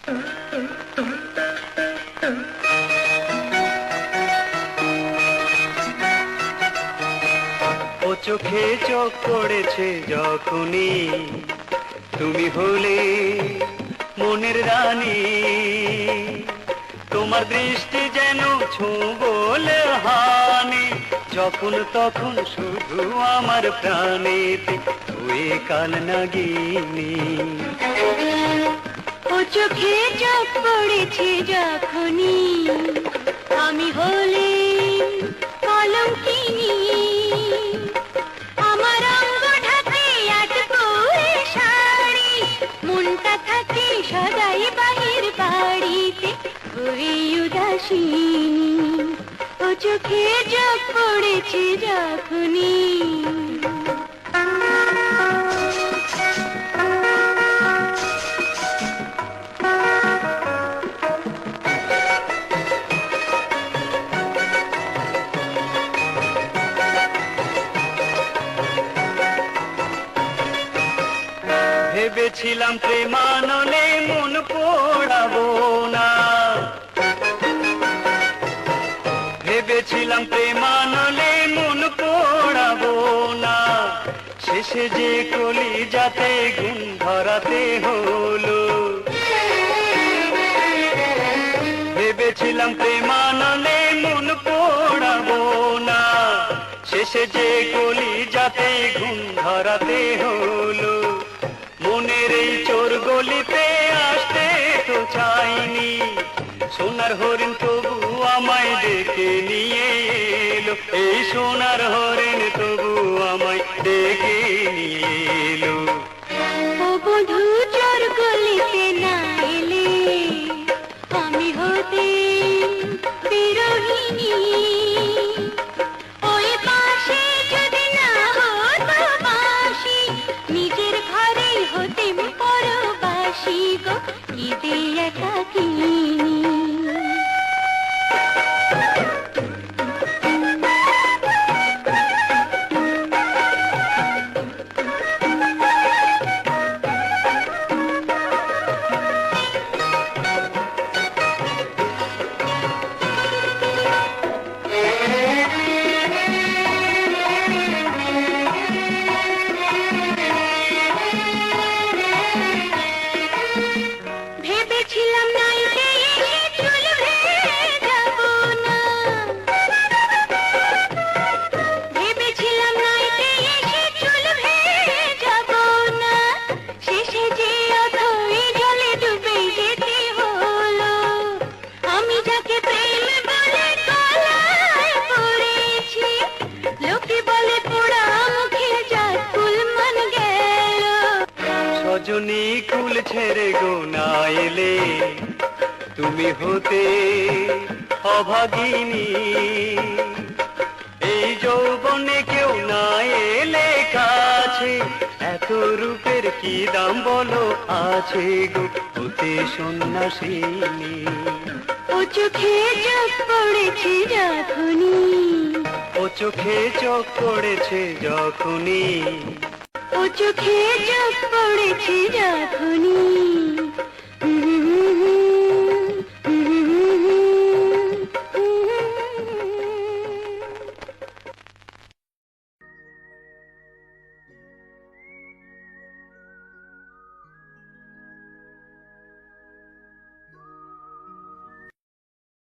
ও চোখে চোখ পড়েছে যখনই তুমি হলে মনের রানী, তোমার দৃষ্টি যেন ছোঁবলে হানি, যখন তখন শুধু আমার প্রাণেতে তুই কাল নাগিনী। ও চোখে চোখ পড়েছে যখনই আমি হলে কলঙ্কিনী, আমার অঙ্গ ঢাকে আটপৌরে শাড়ি, মনটা থাকে সদাই বাহির বাড়িতে ওই উদাসিনী। ও চোখে চোখ পড়েছে যখনই। ভেবেছিলাম প্রেমানলে মন পোড়াবো না, ভেবেছিলাম প্রেমানলে মন পোড়াবো না, শেষে যে কলি যাতে গুণ ধরাতে হলো। ভেবেছিলাম প্রেমানলে মন পোড়াবো না, শেষে যে কলি যাতে গুণ ধরাতে হলো। মনের এই চোর গলিতে আসতে তো চাইনি, সোনার হরিণ তবু আমায় ডেকে নিয়ে এলো, এই সোনার হরিণ তবু আমায় ডেকে নিয়ে এলো। ও বধূ চোর গলিতে না এলে আমি হতে বিরোহিনী, ওই পাশে যদি না হতো বাঁশি, নিজের ঘরে হতেম পরবাসী গো, ঈদে একাকিনী। ভেবেছিলাম নাইতে এসে চুল ভেজাবো না, ভেবেছিলাম নাইতে এসে চুল ভেজাবো না, শেষে যে অথই জলে ডুবে যেতে হলো। আমি যাকে প্রেম বলে গলায় পড়েছি, লোকে বলে পোড়া মুখে যার ফুল মান গেল। সজনী কুল ছেড়ে গো না এলে তুমি হতে অভাগিনী, এই যৌবনে কেউ না এলে কাছে, এত রূপের কি দাম বলো আছে গো হতে সন্ন্যাসিনী। ও চোখে চোখ পড়েছে যখনই, ও চোখে চোখ পড়েছে যখনই, ও চোখে চোখ পড়েছে যখনই।